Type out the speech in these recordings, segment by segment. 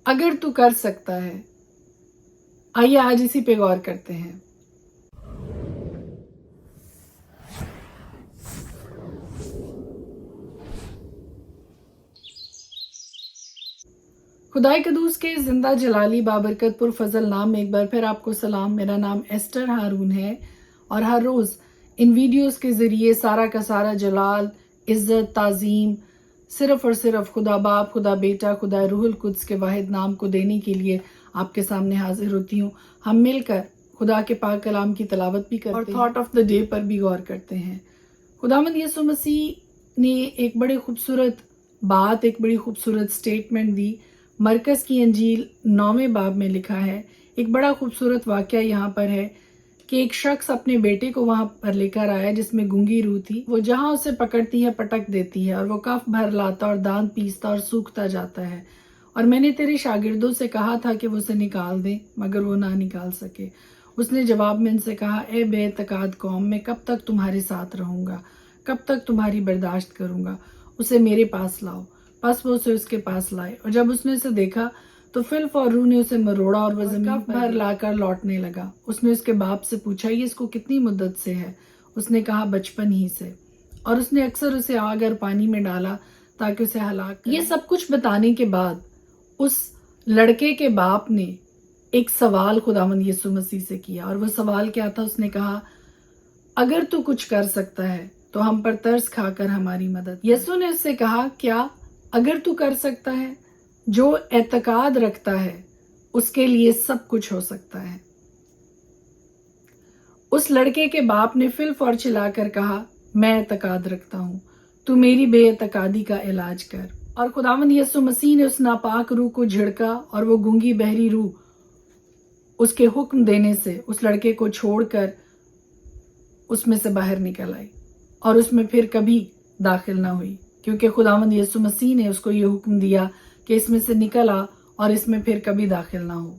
اگر تو کر سکتا ہے. آئیے آج اسی پہ غور کرتے ہیں. خدائے قدوس کے زندہ جلالی بابرکت پرفضل نام میں ایک بار پھر آپ کو سلام. میرا نام ایسٹر ہارون ہے اور ہر روز ان ویڈیوز کے ذریعے سارا کا سارا جلال، عزت، تعظیم صرف اور صرف خدا باپ، خدا بیٹا، خدا روح القدس کے واحد نام کو دینے کے لیے آپ کے سامنے حاضر ہوتی ہوں. ہم مل کر خدا کے پاک کلام کی تلاوت بھی کرتے ہیں اور تھاٹ آف دا ڈے پر بھی غور کرتے ہیں. خداوند یسوع مسیح نے ایک بڑی خوبصورت بات، ایک بڑی خوبصورت سٹیٹمنٹ دی. مرکز کی انجیل 9ویں باب میں لکھا ہے. ایک بڑا خوبصورت واقعہ یہاں پر ہے کہ ایک شخص اپنے بیٹے کو وہاں پر لے کر آیا جس میں گونگی روح تھی. وہ جہاں اسے پکڑتی ہے پٹک دیتی ہے اور وہ کف بھر لاتا اور دانت پیستا اور سوکھتا جاتا ہے. اور میں نے تیرے شاگردوں سے کہا تھا کہ وہ اسے نکال دیں مگر وہ نہ نکال سکے. اس نے جواب میں ان سے کہا، اے بے اعتقاد قوم، میں کب تک تمہارے ساتھ رہوں گا؟ کب تک تمہاری برداشت کروں گا؟ اسے میرے پاس لاؤ. پس وہ اسے اس کے پاس لائے اور جب اس نے اسے دیکھا تو فی الفور روح نے اسے مروڑا اور وہ زمین پر لا کر لوٹنے لگا. اس نے اس کے باپ سے پوچھا، یہ اس کو کتنی مدت سے ہے؟ اس نے کہا، بچپن ہی سے. اور اس نے اکثر اسے آگ اور پانی میں ڈالا تاکہ اسے ہلاک کرے. یہ سب کچھ بتانے کے بعد اس لڑکے کے باپ نے ایک سوال خداوند یسوع مسیح سے کیا اور وہ سوال کیا تھا؟ اس نے کہا، اگر تو کچھ کر سکتا ہے تو ہم پر ترس کھا کر ہماری مدد. یسوع نے اس سے کہا، کیا اگر تو کر سکتا ہے؟ جو اعتقاد رکھتا ہے اس کے لیے سب کچھ ہو سکتا ہے. اس لڑکے کے باپ نے فی الفور چلا کر کہا، میں اعتقاد رکھتا ہوں، تو میری بے اعتقادی کا علاج کر. اور خداوند یسوع مسیح نے اس ناپاک روح کو جھڑکا اور وہ گونگی بہری روح اس کے حکم دینے سے اس لڑکے کو چھوڑ کر اس میں سے باہر نکل آئی اور اس میں پھر کبھی داخل نہ ہوئی، کیونکہ خداوند یسوع مسیح نے اس کو یہ حکم دیا کہ اس میں سے نکل آ اور اس میں پھر کبھی داخل نہ ہو.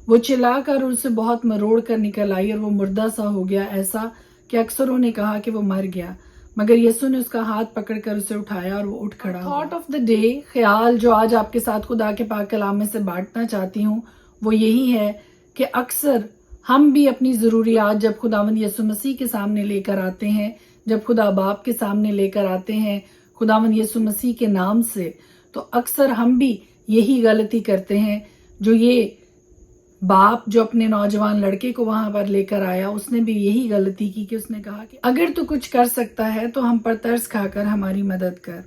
وہ چلا کر اسے بہت مروڑ کر نکل آئی اور وہ مردہ سا ہو گیا، ایسا کہ اکثروں نے کہا کہ وہ مر گیا. مگر یسوع نے اس کا ہاتھ پکڑ کر اسے اٹھایا اور وہ اٹھ کھڑا ہوا. تھاٹ آف دا ڈے، خیال جو آج آپ کے ساتھ خدا کے پاک کلام میں سے بانٹنا چاہتی ہوں وہ یہی ہے کہ اکثر ہم بھی اپنی ضروریات جب خداوند یسوع مسیح کے سامنے لے کر آتے ہیں، جب خدا باپ کے سامنے لے کر آتے ہیں خداوند یسوع مسیح کے نام سے، تو اکثر ہم بھی یہی غلطی کرتے ہیں جو یہ باپ جو اپنے نوجوان لڑکے کو وہاں پر لے کر آیا، اس نے بھی یہی غلطی کی کہ اس نے کہا کہ اگر تو کچھ کر سکتا ہے تو ہم پر ترس کھا کر ہماری مدد کر.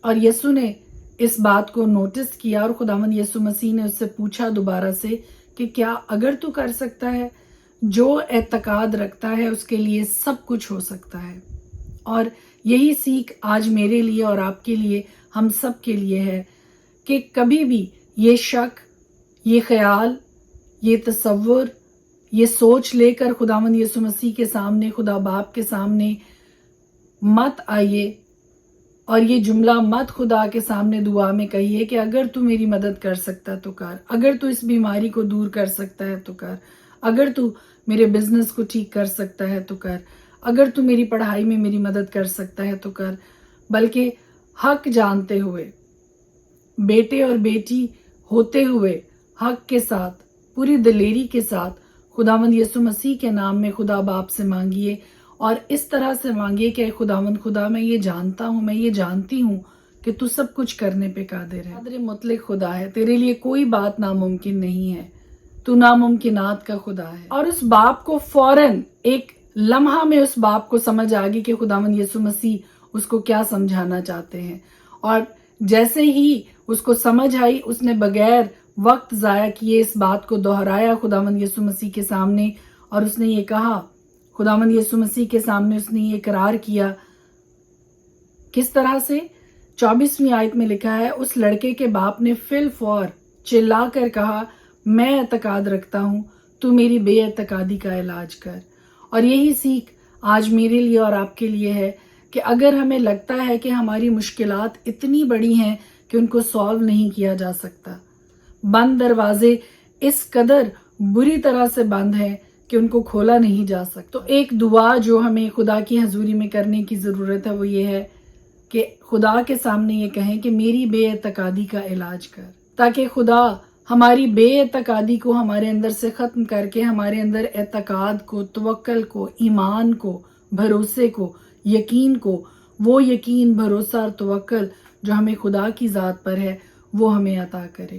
اور یسوع نے اس بات کو نوٹس کیا اور خداوند یسوع مسیح نے اس سے پوچھا دوبارہ سے کہ کیا اگر تو کر سکتا ہے؟ جو اعتقاد رکھتا ہے اس کے لیے سب کچھ ہو سکتا ہے. اور یہی سیکھ آج میرے لیے اور آپ کے لیے، ہم سب کے لیے ہے کہ کبھی بھی یہ شک، یہ خیال، یہ تصور، یہ سوچ لے کر خداوند یسوع مسیح کے سامنے، خدا باپ کے سامنے مت آئیے اور یہ جملہ مت خدا کے سامنے دعا میں کہیے کہ اگر تو میری مدد کر سکتا تو کر، اگر تو اس بیماری کو دور کر سکتا ہے تو کر، اگر تو میرے بزنس کو ٹھیک کر سکتا ہے تو کر، اگر تو میری پڑھائی میں میری مدد کر سکتا ہے تو کر. بلکہ حق جانتے ہوئے، بیٹے اور بیٹی ہوتے ہوئے حق کے ساتھ، پوری دلیری کے ساتھ خداوند یسوع مسیح کے نام میں خدا باپ سے مانگیے اور اس طرح سے مانگیے کہ اے خداوند خدا، میں یہ جانتا ہوں، میں یہ جانتی ہوں کہ تو سب کچھ کرنے پہ قادر ہے. قادر مطلق خدا ہے، تیرے لیے کوئی بات ناممکن نہیں ہے، تو ناممکنات کا خدا ہے. اور اس باپ کو فوراً ایک لمحہ میں اس باپ کو سمجھ آ گئی کہ خداوند یسوع مسیح اس کو کیا سمجھانا چاہتے ہیں. اور جیسے ہی اس کو سمجھ آئی، اس نے بغیر وقت ضائع کیے اس بات کو دہرایا خداوند یسوع مسیح کے سامنے اور اس نے یہ کہا، خداوند یسوع مسیح کے سامنے اس نے یہ اقرار کیا. کس طرح سے؟ 24ویں آیت میں لکھا ہے، اس لڑکے کے باپ نے فی الفور چلا کر کہا، میں اعتقاد رکھتا ہوں، تو میری بے اعتقادی کا علاج کر. اور یہی سیکھ آج میرے لیے اور آپ کے لیے ہے کہ اگر ہمیں لگتا ہے کہ ہماری مشکلات اتنی بڑی ہیں کہ ان کو سالو نہیں کیا جا سکتا، بند دروازے اس قدر بری طرح سے بند ہیں کہ ان کو کھولا نہیں جا سکتا، تو ایک دعا جو ہمیں خدا کی حضوری میں کرنے کی ضرورت ہے وہ یہ ہے کہ خدا کے سامنے یہ کہیں کہ میری بے اعتقادی کا علاج کر. تاکہ خدا ہماری بے اعتقادی کو ہمارے اندر سے ختم کر کے ہمارے اندر اعتقاد کو، توکل کو، ایمان کو، بھروسے کو، یقین کو، وہ یقین، بھروسہ اور توکل جو ہمیں خدا کی ذات پر ہے وہ ہمیں عطا کرے،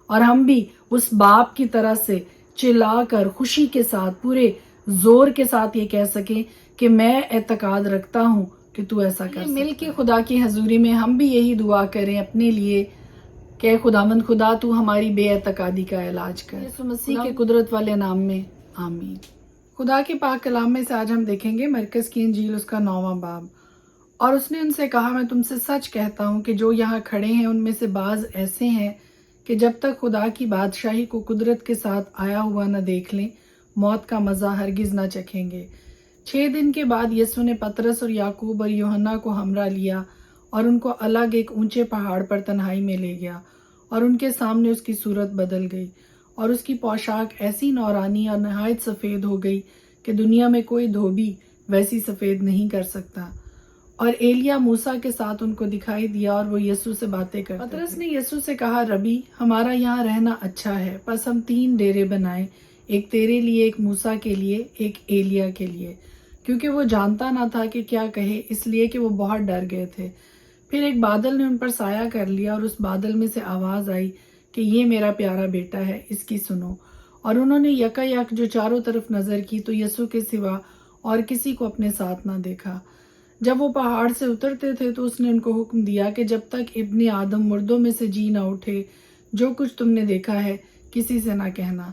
اور ہم بھی اس باپ کی طرح سے چلا کر خوشی کے ساتھ پورے زور کے ساتھ یہ کہہ سکیں کہ میں اعتقاد رکھتا ہوں کہ تو ایسا کر سکتا ہے۔ مل کے خدا کی حضوری میں ہم بھی یہی دعا کریں اپنے لیے کہ خداوند خدا تو ہماری بے اعتقادی کا علاج کر، یسوع مسیح کے قدرت والے نام میں آمین۔ خدا کے پاک کلام میں سے آج ہم دیکھیں گے مرکز کی انجیل اس کا 9واں باب۔ اور اس نے ان سے کہا، میں تم سے سچ کہتا ہوں کہ جو یہاں کھڑے ہیں ان میں سے بعض ایسے ہیں کہ جب تک خدا کی بادشاہی کو قدرت کے ساتھ آیا ہوا نہ دیکھ لیں، موت کا مزہ ہرگز نہ چکھیں گے۔ 6 دن کے بعد یسوع نے پطرس اور یعقوب اور یوحنا کو ہمراہ لیا اور ان کو الگ ایک اونچے پہاڑ پر تنہائی میں لے گیا، اور ان کے سامنے اس کی صورت بدل گئی، اور اس کی پوشاک ایسی نورانی اور نہایت سفید ہو گئی کہ دنیا میں کوئی دھوبی ویسی سفید نہیں کر سکتا۔ اور ایلیا موسیٰ کے ساتھ ان کو دکھائی دیا اور وہ یسوع سے باتیں کرتے تھے۔ پطرس نے یسوع سے کہا، ربی، ہمارا یہاں رہنا اچھا ہے، پس ہم 3 ڈیرے بنائیں، ایک تیرے لیے، ایک موسیٰ کے لیے، ایک ایلیا کے لیے، کیونکہ وہ جانتا نہ تھا کہ کیا کہے، اس لیے کہ وہ بہت ڈر گئے تھے۔ پھر ایک بادل نے ان پر سایہ کر لیا، اور اس بادل میں سے آواز آئی کہ یہ میرا پیارا بیٹا ہے، اس کی سنو۔ اور انہوں نے یکا یک جو چاروں طرف نظر کی تو یسوع کے سوا اور کسی کو اپنے ساتھ نہ دیکھا۔ جب وہ پہاڑ سے اترتے تھے تو اس نے ان کو حکم دیا کہ جب تک ابن آدم مردوں میں سے جی نہ اٹھے، جو کچھ تم نے دیکھا ہے کسی سے نہ کہنا۔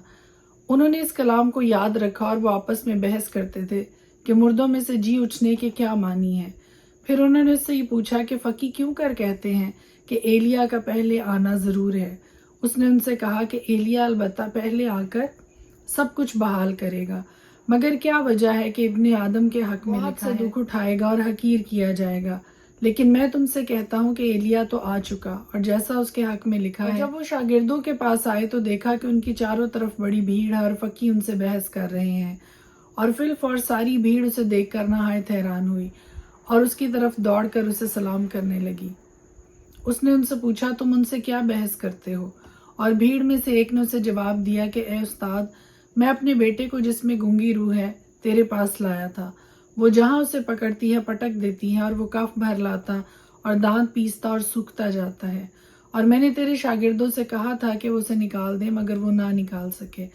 انہوں نے اس کلام کو یاد رکھا اور وہ آپس میں بحث کرتے تھے کہ مردوں میں سے جی اٹھنے کے کیا معنی ہے۔ پھر انہوں نے اس سے یہ پوچھا کہ فقی کیوں کر کہتے ہیں کہ ایلیا کا پہلے آنا ضرور ہے۔ اس نے ان سے کہا کہ ایلیا البتہ پہلے آ کر سب کچھ بحال کرے گا، مگر کیا وجہ ہے کہ ابن آدم کے حق میں لکھا ہے دکھ اٹھائے گا اور حقیر کیا جائے گا۔ لیکن میں تم سے کہتا ہوں کہ ایلیا تو آ چکا، اور جیسا اس کے حق میں لکھا ہے۔ جب وہ شاگردوں کے پاس آئے تو دیکھا کہ ان کی چاروں طرف بڑی بھیڑ ہے اور فقی ان سے بحث کر رہے ہیں، اور فی الفور ساری بھیڑ اسے دیکھ کر نہایت حیران ہوئی اور اس کی طرف دوڑ کر اسے سلام کرنے لگی۔ اس نے ان سے پوچھا، تم ان سے کیا بحث کرتے ہو؟ اور بھیڑ میں سے ایک نے اسے جواب دیا کہ اے استاد، میں اپنے بیٹے کو جس میں گونگی روح ہے تیرے پاس لایا تھا۔ وہ جہاں اسے پکڑتی ہے پٹک دیتی ہے، اور وہ کف بھر لاتا اور دانت پیستا اور سوکھتا جاتا ہے۔ اور میں نے تیرے شاگردوں سے کہا تھا کہ وہ اسے نکال دیں، مگر وہ نہ نکال سکے۔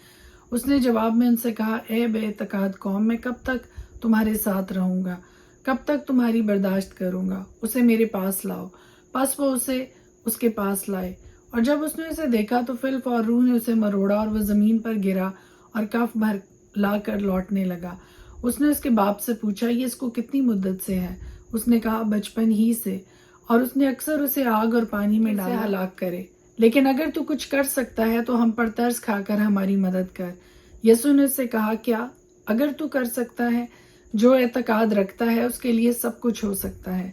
اس نے جواب میں ان سے کہا، اے بے اعتقاد قوم، میں کب تک تمہارے ساتھ رہوں گا؟ کب تک تمہاری برداشت کروں گا؟ اسے میرے پاس لاؤ۔ پس وہ اسے اس کے پاس لائے، اور جب اس نے اسے دیکھا تو فی الفور روح نے اسے مروڑا اور وہ زمین پر گرا اور کف بھر لا کر لوٹنے لگا۔ اس نے اس کے باپ سے پوچھا، یہ اس کو کتنی مدت سے ہے؟ اس نے کہا، بچپن ہی سے، اور اس نے اکثر اسے آگ اور پانی میں ڈالا ہلاک کرے۔ لیکن اگر تو کچھ کر سکتا ہے تو ہم پر ترس کھا کر ہماری مدد کر۔ یسوع نے اس سے کہا، کیا اگر تو کر سکتا ہے؟ جو اعتقاد رکھتا ہے اس کے لیے سب کچھ ہو سکتا ہے۔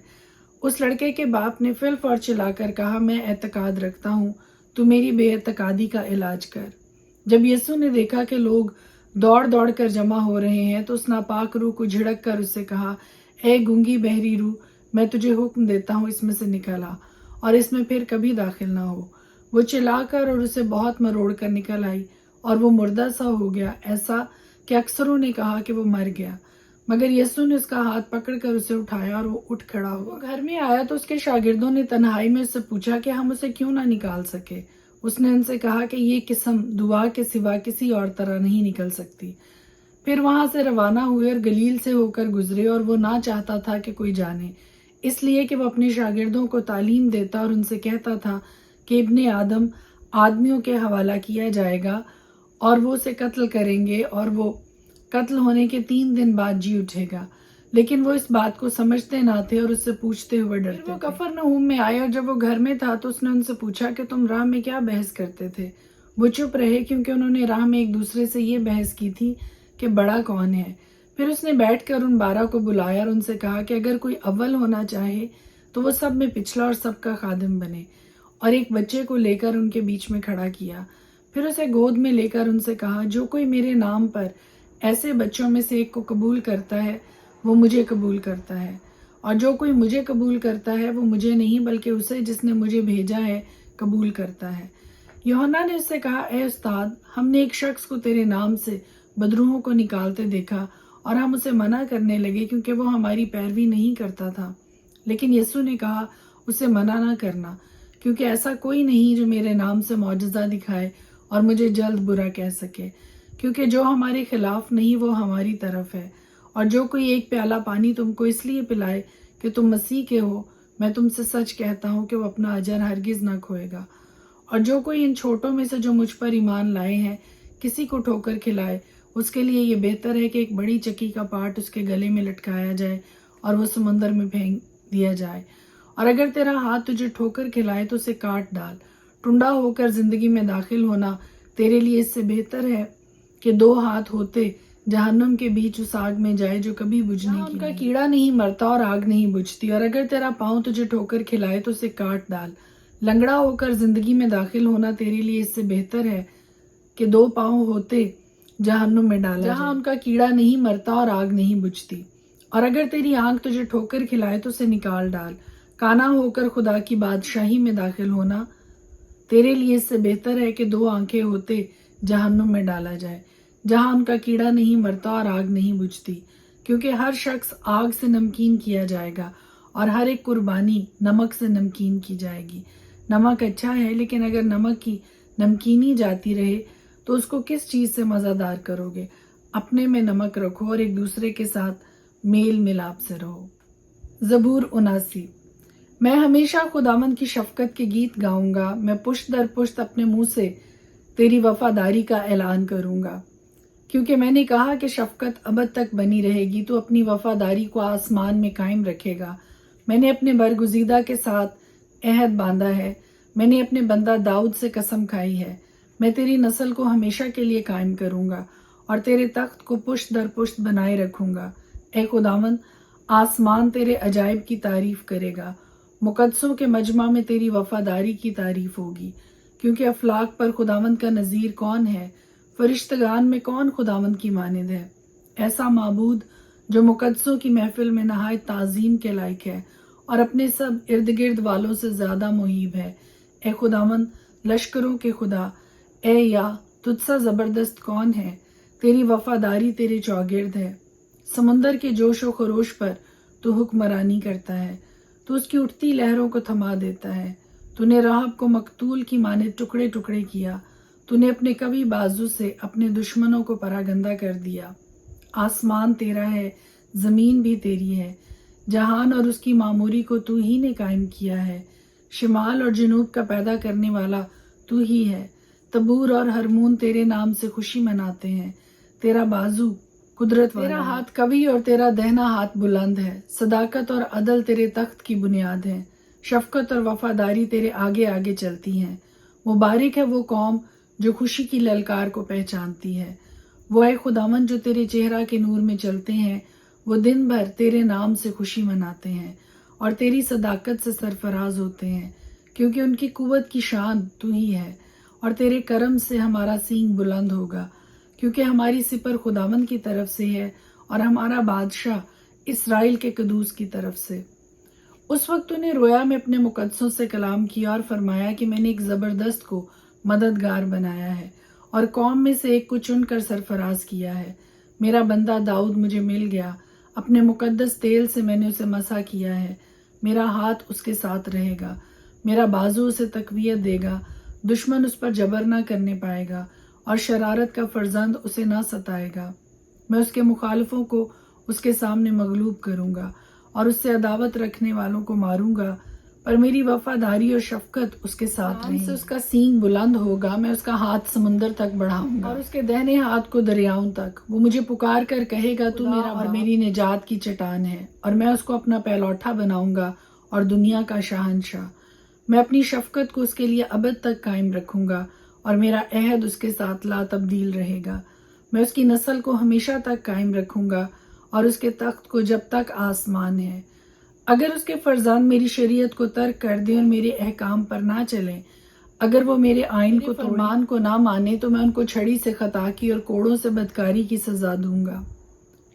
اس لڑکے کے باپ نے فی الفور چلا کر کہا، میں اعتقاد رکھتا ہوں، تو میری بے اعتقادی کا علاج کر۔ جب یسوع نے دیکھا کہ لوگ دوڑ دوڑ کر جمع ہو رہے ہیں تو اس ناپاک روح کو جھڑک کر اس سے کہا، اے گونگی بہری روح، میں تجھے حکم دیتا ہوں، اس میں سے نکل آ اور اس میں پھر کبھی داخل نہ ہو۔ وہ چلا کر اور اسے بہت مروڑ کر نکل آئی، اور وہ مردہ سا ہو گیا، ایسا کہ اکثروں نے کہا کہ وہ مر گیا۔ مگر یسوع نے اس کا ہاتھ پکڑ کر اسے اٹھایا اور وہ اٹھ کھڑا ہوا۔ گھر میں آیا تو اس کے شاگردوں نے تنہائی میں اس سے پوچھا کہ ہم اسے کیوں نہ نکال سکے۔ اس نے ان سے کہا کہ یہ قسم دعا کے سوا کسی اور طرح نہیں نکل سکتی۔ پھر وہاں سے روانہ ہوئے اور گلیل سے ہو کر گزرے، اور وہ نہ چاہتا تھا کہ کوئی جانے، اس لیے کہ وہ اپنے شاگردوں کو تعلیم دیتا اور ان سے کہتا تھا کہ ابن آدم آدمیوں کے حوالہ کیا جائے گا اور وہ اسے قتل کریں گے، اور وہ قتل ہونے کے 3 دن بعد جی اٹھے گا۔ لیکن وہ اس بات کو سمجھتے نہ تھے اور اس سے پوچھتے ہوئے ڈرتے تھے۔ وہ کفرنہوم میں آئے، اور جب وہ گھر میں تھا تو اس نے ان سے پوچھا کہ تم راہ میں کیا بحث کرتے تھے؟ وہ چپ رہے، کیونکہ انہوں نے راہ میں ایک دوسرے سے یہ بحث کی تھی کہ بڑا کون ہے۔ پھر اس نے بیٹھ کر ان 12 کو بلایا اور ان سے کہا کہ اگر کوئی اول ہونا چاہے تو وہ سب میں پچھلا اور سب کا خادم بنے، اور ایک بچے کو لے کر ان کے بیچ میں کھڑا کیا۔ پھر اسے گود میں لے کر ان سے کہا، جو کوئی میرے نام پر ایسے بچوں میں سے ایک کو قبول کرتا ہے وہ مجھے قبول کرتا ہے، اور جو کوئی مجھے قبول کرتا ہے وہ مجھے نہیں بلکہ اسے جس نے مجھے بھیجا ہے قبول کرتا ہے۔ یوحنا نے اس سے کہا، اے استاد، ہم نے ایک شخص کو تیرے نام سے بدروحوں کو نکالتے دیکھا اور ہم اسے منع کرنے لگے کیونکہ وہ ہماری پیروی نہیں کرتا تھا۔ لیکن یسوع نے کہا، اسے منع نہ کرنا، کیونکہ ایسا کوئی نہیں جو میرے نام سے معجزہ دکھائے اور مجھے جلد برا کہہ سکے، کیونکہ جو ہمارے خلاف نہیں وہ ہماری طرف ہے۔ اور جو کوئی ایک پیالہ پانی تم کو اس لیے پلائے کہ تم مسیح کے ہو، میں تم سے سچ کہتا ہوں کہ وہ اپنا اجر ہرگز نہ کھوئے گا۔ اور جو کوئی ان چھوٹوں میں سے جو مجھ پر ایمان لائے ہیں کسی کو ٹھوکر کھلائے، اس کے لیے یہ بہتر ہے کہ ایک بڑی چکی کا پاٹ اس کے گلے میں لٹکایا جائے اور وہ سمندر میں پھینک دیا جائے۔ اور اگر تیرا ہاتھ تجھے ٹھوکر کھلائے تو اسے کاٹ ڈال۔ ٹنڈا ہو کر زندگی میں داخل ہونا تیرے لیے اس سے بہتر ہے کہ 2 ہاتھ ہوتے جہنم کے بیچ اس آگ میں جائے جو کبھی بجھنے کی ان کا کیڑا نہیں مرتا اور آگ نہیں بجھتی۔ اور اگر تیرا پاؤں تجھے ٹھوکر کھلائے تو اسے کاٹ ڈال۔ لنگڑا ہو کر زندگی میں داخل ہونا تیرے لیے اس سے بہتر ہے کہ 2 پاؤں ہوتے جہنم میں ڈالا جہاں ان کا کیڑا نہیں مرتا اور آگ نہیں بجھتی۔ اور اگر تیری آنکھ تجھے ٹھوکر کھلائے تو اسے نکال ڈال۔ کانا ہو کر خدا کی بادشاہی میں داخل ہونا تیرے لیے اس سے بہتر ہے کہ 2 آنکھیں ہوتے جہنم میں ڈالا جائے، جہاں ان کا کیڑا نہیں مرتا اور آگ نہیں بجھتی، کیونکہ ہر شخص آگ سے نمکین کیا جائے گا اور ہر ایک قربانی نمک سے نمکین کی جائے گی۔ نمک اچھا ہے، لیکن اگر نمک کی نمکینی جاتی رہے تو اس کو کس چیز سے مزہ دار کرو گے؟ اپنے میں نمک رکھو اور ایک دوسرے کے ساتھ میل ملاپ سے رہو۔ زبور 79۔ میں ہمیشہ خداوند کی شفقت کے گیت گاؤں گا، میں پشت در پشت اپنے منہ سے تیری وفاداری کا اعلان کروں گا، کیونکہ میں نے کہا کہ شفقت ابد تک بنی رہے گی، تو اپنی وفاداری کو آسمان میں قائم رکھے گا۔ میں نے اپنے برگزیدہ کے ساتھ عہد باندھا ہے، میں نے اپنے بندہ داؤد سے قسم کھائی ہے، میں تیری نسل کو ہمیشہ کے لیے قائم کروں گا اور تیرے تخت کو پشت در پشت بنائے رکھوں گا۔ اے خداوند، آسمان تیرے عجائب کی تعریف کرے گا، مقدسوں کے مجمع میں تیری وفاداری کی تعریف ہوگی، کیونکہ افلاک پر خداوند کا نظیر کون ہے؟ فرشتگان میں کون خداوند کی مانند ہے؟ ایسا معبود جو مقدسوں کی محفل میں نہایت تعظیم کے لائق ہے اور اپنے سب ارد گرد والوں سے زیادہ محیب ہے۔ اے خداوند لشکروں کے خدا، اے یا تجھ سا زبردست کون ہے؟ تیری وفاداری تیرے چوگرد ہے۔ سمندر کے جوش و خروش پر تو حکمرانی کرتا ہے، تو اس کی اٹھتی لہروں کو تھما دیتا ہے۔ تو نے راہب کو مقتول کی مانند ٹکڑے ٹکڑے کیا، تو نے اپنے قوی بازو سے اپنے دشمنوں کو پراگندہ کر دیا۔ آسمان تیرا ہے، زمین بھی تیری ہے، جہان اور اس کی معموری کو تو ہی نے قائم کیا ہے۔ شمال اور جنوب کا پیدا کرنے والا تو ہی ہے۔ تبور اور ہرمون تیرے نام سے خوشی مناتے ہیں۔ تیرا بازو قدرت والا، تیرا ہاتھ قوی اور تیرا دہنا ہاتھ بلند ہے۔ صداقت اور عدل تیرے تخت کی بنیاد ہے، شفقت اور وفاداری تیرے آگے آگے چلتی ہیں۔ مبارک ہے وہ قوم جو خوشی کی للکار کو پہچانتی ہے۔ وہ اے خداوند جو تیرے چہرہ کے نور میں چلتے ہیں، وہ دن بھر تیرے نام سے خوشی مناتے ہیں اور تیری صداقت سے سرفراز ہوتے ہیں، کیونکہ ان کی قوت کی شان تو ہی ہے، اور تیرے کرم سے ہمارا سینگ بلند ہوگا، کیونکہ ہماری سپر خداوند کی طرف سے ہے اور ہمارا بادشاہ اسرائیل کے قدوس کی طرف سے۔ اس وقت تو نے رویا میں اپنے مقدسوں سے کلام کیا اور فرمایا کہ میں نے ایک زبردست کو مددگار بنایا ہے اور قوم میں سے ایک کو چن کر سرفراز کیا ہے۔ میرا بندہ داؤد مجھے مل گیا، اپنے مقدس تیل سے میں نے اسے مسح کیا ہے۔ میرا ہاتھ اس کے ساتھ رہے گا، میرا بازو اسے تقویت دے گا، دشمن اس پر جبر نہ کرنے پائے گا اور شرارت کا فرزند اسے نہ ستائے گا۔ میں اس کے مخالفوں کو اس کے سامنے مغلوب کروں گا اور اس سے عداوت رکھنے والوں کو ماروں گا، پر میری وفاداری اور شفقت اس کے ساتھ رہیں گی۔ اس کا سینگ بلند ہوگا، میں اس کا ہاتھ سمندر تک بڑھاؤں گا اور اس کے دہنے ہاتھ کو دریاؤں تک۔ وہ مجھے پکار کر کہے گا، تو میرا اور میری نجات کی چٹان ہے، اور میں اس کو اپنا پہلوٹھا بناؤں گا اور دنیا کا شاہنشاہ۔ میں اپنی شفقت کو اس کے لیے ابد تک قائم رکھوں گا اور میرا عہد اس کے ساتھ لا تبدیل رہے گا۔ میں اس کی نسل کو ہمیشہ تک قائم رکھوں گا اور اس کے تخت کو جب تک آسمان ہے۔ اگر اس کے فرزند میری شریعت کو ترک کر دیں اور میرے احکام پر نہ چلیں، اگر وہ میرے آئین کو فرمان کو نہ مانے، تو میں ان کو چھڑی سے خطا کی اور کوڑوں سے بدکاری کی سزا دوں گا،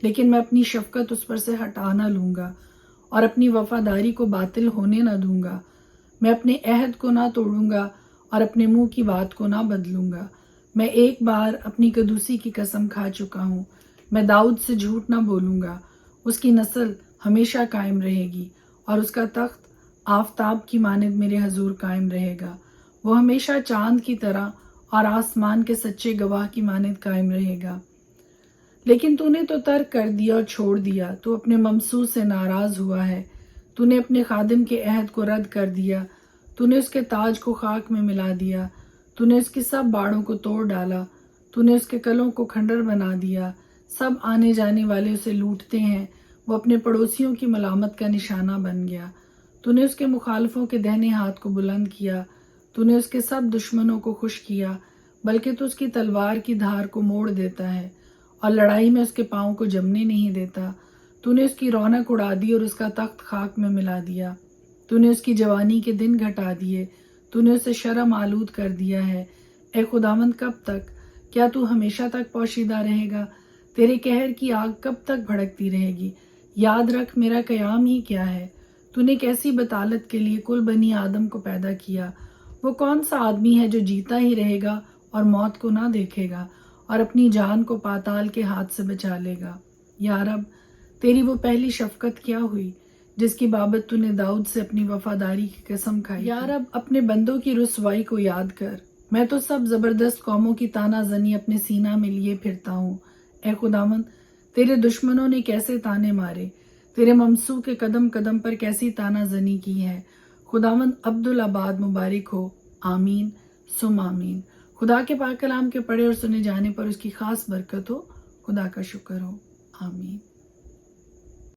لیکن میں اپنی شفقت اس پر سے ہٹا نہ لوں گا اور اپنی وفاداری کو باطل ہونے نہ دوں گا۔ میں اپنے عہد کو نہ توڑوں گا اور اپنے منہ کی بات کو نہ بدلوں گا۔ میں ایک بار اپنی قدوسی کی قسم کھا چکا ہوں، میں داؤد سے جھوٹ نہ بولوں گا۔ اس کی نسل ہمیشہ قائم رہے گی اور اس کا تخت آفتاب کی مانند میرے حضور قائم رہے گا۔ وہ ہمیشہ چاند کی طرح اور آسمان کے سچے گواہ کی مانند قائم رہے گا۔ لیکن تو نے تو ترک کر دیا اور چھوڑ دیا، تو اپنے ممسوح سے ناراض ہوا ہے۔ تو نے اپنے خادم کے عہد کو رد کر دیا، تو نے اس کے تاج کو خاک میں ملا دیا، تو نے اس کی سب باڑوں کو توڑ ڈالا، تو نے اس کے کلوں کو کھنڈر بنا دیا۔ سب آنے جانے والے اسے لوٹتے ہیں، وہ اپنے پڑوسیوں کی ملامت کا نشانہ بن گیا۔ تو نے اس کے مخالفوں کے دہنے ہاتھ کو بلند کیا، تو نے اس کے سب دشمنوں کو خوش کیا، بلکہ تو اس کی تلوار کی دھار کو موڑ دیتا ہے اور لڑائی میں اس کے پاؤں کو جمنے نہیں دیتا۔ تو نے اس کی رونق اڑا دی اور اس کا تخت خاک میں ملا دیا۔ تو نے اس کی جوانی کے دن گھٹا دیے، تو نے اسے شرم آلود کر دیا ہے۔ اے خداوند، کب تک؟ کیا تو ہمیشہ تک پوشیدہ رہے گا؟ تیرے قہر کی آگ کب تک بھڑکتی رہے گی؟ یاد رکھ میرا قیام ہی کیا ہے۔ تو نے کیسی بطالت کے لیے کل بنی آدم کو پیدا کیا۔ وہ کون سا آدمی ہے جو جیتا ہی رہے گا اور موت کو نہ دیکھے گا اور اپنی جان کو پاتال کے ہاتھ سے بچا لے گا؟ یا رب، تیری وہ پہلی شفقت کیا ہوئی جس کی بابت تو نے داؤد سے اپنی وفاداری کی قسم کھائی؟ یا رب، اپنے بندوں کی رسوائی کو یاد کر۔ میں تو سب زبردست قوموں کی تانا زنی اپنے سینہ میں لیے پھرتا ہوں۔ اے خداوند، تیرے دشمنوں نے کیسے تانے مارے، تیرے ممسوح کے قدم قدم پر کیسی تانا زنی کی ہے۔ خداوند عبدالآباد مبارک ہو، آمین ثم آمین۔ خدا کے پاک کلام کے پڑھے اور سنے جانے پر اس کی خاص برکت ہو۔ خدا کا شکر ہو، آمین۔